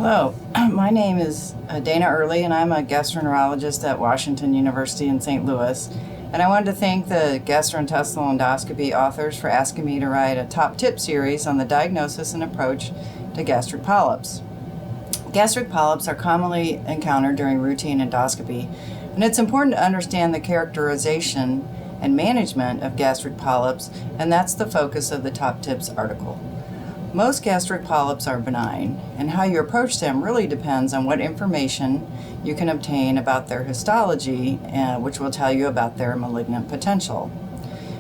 Hello, my name is Dayna Early, and I'm a gastroenterologist at Washington University in St. Louis. And I wanted to thank the gastrointestinal endoscopy authors for asking me to write a top tip series on the diagnosis and approach to gastric polyps. Gastric polyps are commonly encountered during routine endoscopy, and it's important to understand the characterization and management of gastric polyps, and that's the focus of the top tips article. Most gastric polyps are benign, and how you approach them really depends on what information you can obtain about their histology, which will tell you about their malignant potential.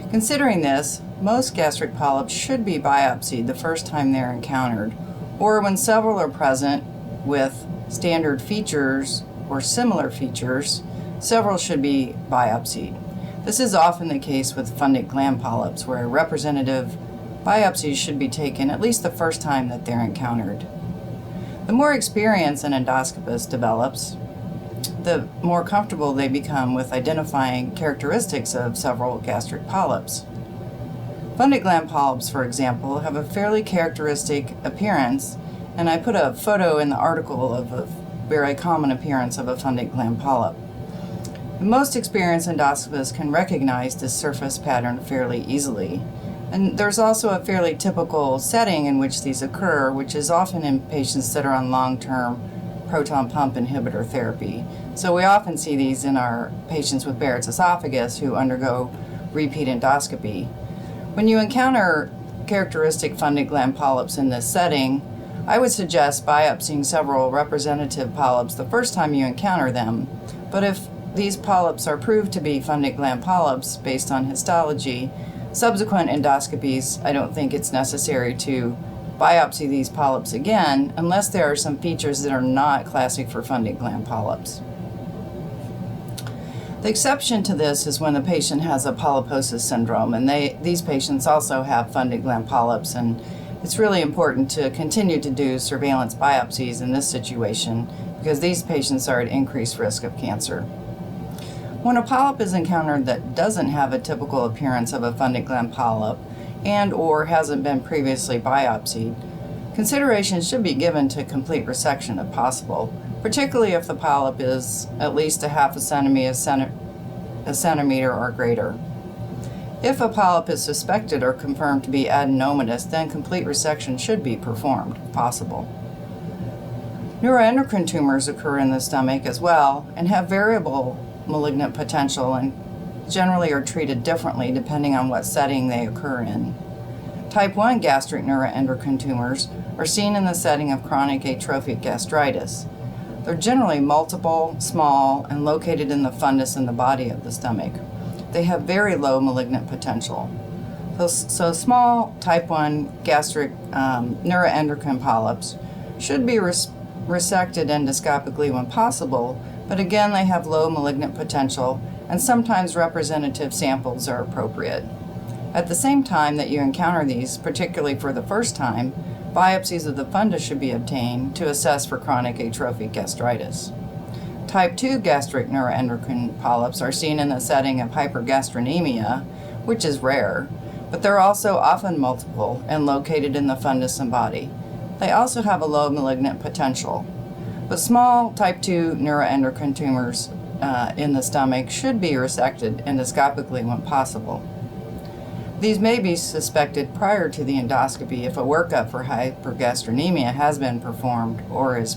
Considering this, most gastric polyps should be biopsied the first time they're encountered, or when several are present with standard features or similar features, several should be biopsied. This is often the case with fundic gland polyps, where representative biopsies should be taken at least the first time that they're encountered. The more experience an endoscopist develops, the more comfortable they become with identifying characteristics of several gastric polyps. Fundic gland polyps, for example, have a fairly characteristic appearance, and I put a photo in the article of a very common appearance of a fundic gland polyp. Most experienced endoscopists can recognize this surface pattern fairly easily. And there's also a fairly typical setting in which these occur, which is often in patients that are on long-term proton pump inhibitor therapy. So we often see these in our patients with Barrett's esophagus who undergo repeat endoscopy. When you encounter characteristic fundic gland polyps in this setting, I would suggest biopsying several representative polyps the first time you encounter them. But if these polyps are proved to be fundic gland polyps based on histology, subsequent endoscopies, I don't think it's necessary to biopsy these polyps again unless there are some features that are not classic for fundic gland polyps. The exception to this is when the patient has a polyposis syndrome, and these patients also have fundic gland polyps, and it's really important to continue to do surveillance biopsies in this situation because these patients are at increased risk of cancer. When a polyp is encountered that doesn't have a typical appearance of a fundic gland polyp and or hasn't been previously biopsied, consideration should be given to complete resection if possible, particularly if the polyp is at least a half a centimeter or greater. If a polyp is suspected or confirmed to be adenomatous, then complete resection should be performed if possible. Neuroendocrine tumors occur in the stomach as well and have variable malignant potential and generally are treated differently depending on what setting they occur in. Type 1 gastric neuroendocrine tumors are seen in the setting of chronic atrophic gastritis. They're generally multiple, small, and located in the fundus in the body of the stomach. They have very low malignant potential. So small type 1 gastric neuroendocrine polyps should be resected endoscopically when possible, but again, they have low malignant potential, and sometimes representative samples are appropriate. At the same time that you encounter these, particularly for the first time, biopsies of the fundus should be obtained to assess for chronic atrophic gastritis. Type 2 gastric neuroendocrine polyps are seen in the setting of hypergastrinemia, which is rare, but they're also often multiple and located in the fundus and body. They also have a low malignant potential. But small type 2 neuroendocrine tumors in the stomach should be resected endoscopically when possible. These may be suspected prior to the endoscopy if a workup for hypergastrinemia has been performed or is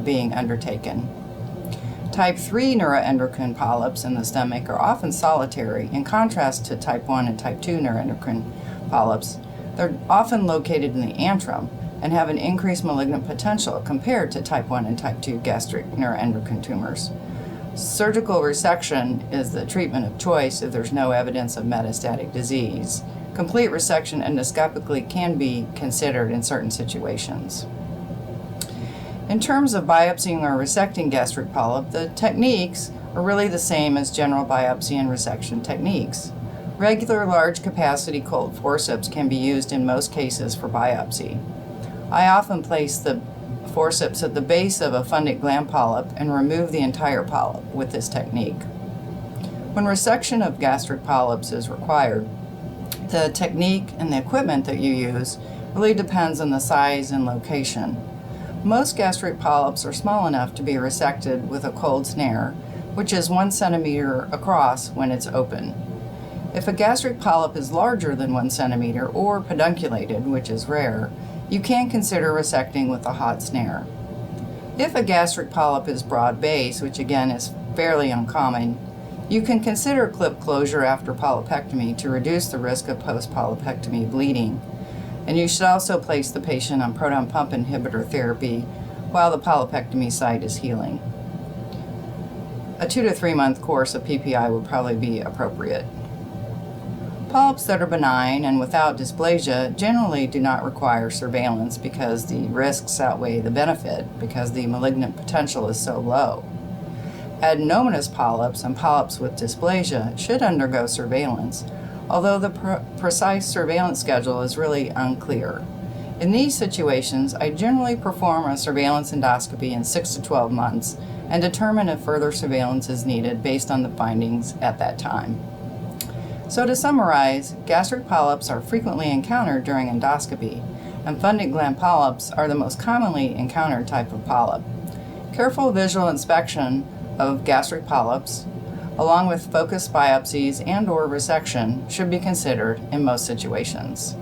being undertaken. Type 3 neuroendocrine polyps in the stomach are often solitary, in contrast to type 1 and type 2 neuroendocrine polyps. They're often located in the antrum and have an increased malignant potential compared to type 1 and type 2 gastric neuroendocrine tumors. Surgical resection is the treatment of choice if there's no evidence of metastatic disease. Complete resection endoscopically can be considered in certain situations. In terms of biopsying or resecting gastric polyp, the techniques are really the same as general biopsy and resection techniques. Regular large capacity cold forceps can be used in most cases for biopsy. I often place the forceps at the base of a fundic gland polyp and remove the entire polyp with this technique. When resection of gastric polyps is required, the technique and the equipment that you use really depends on the size and location. Most gastric polyps are small enough to be resected with a cold snare, which is 1 centimeter across when it's open. If a gastric polyp is larger than 1 centimeter or pedunculated, which is rare, you can consider resecting with a hot snare. If a gastric polyp is broad base, which again is fairly uncommon, you can consider clip closure after polypectomy to reduce the risk of post-polypectomy bleeding. And you should also place the patient on proton pump inhibitor therapy while the polypectomy site is healing. A 2 to 3 month course of PPI would probably be appropriate. Polyps that are benign and without dysplasia generally do not require surveillance because the risks outweigh the benefit because the malignant potential is so low. Adenomatous polyps and polyps with dysplasia should undergo surveillance, although the precise surveillance schedule is really unclear. In these situations, I generally perform a surveillance endoscopy in 6 to 12 months and determine if further surveillance is needed based on the findings at that time. So to summarize, gastric polyps are frequently encountered during endoscopy, and fundus gland polyps are the most commonly encountered type of polyp. Careful visual inspection of gastric polyps, along with focused biopsies and/or resection, should be considered in most situations.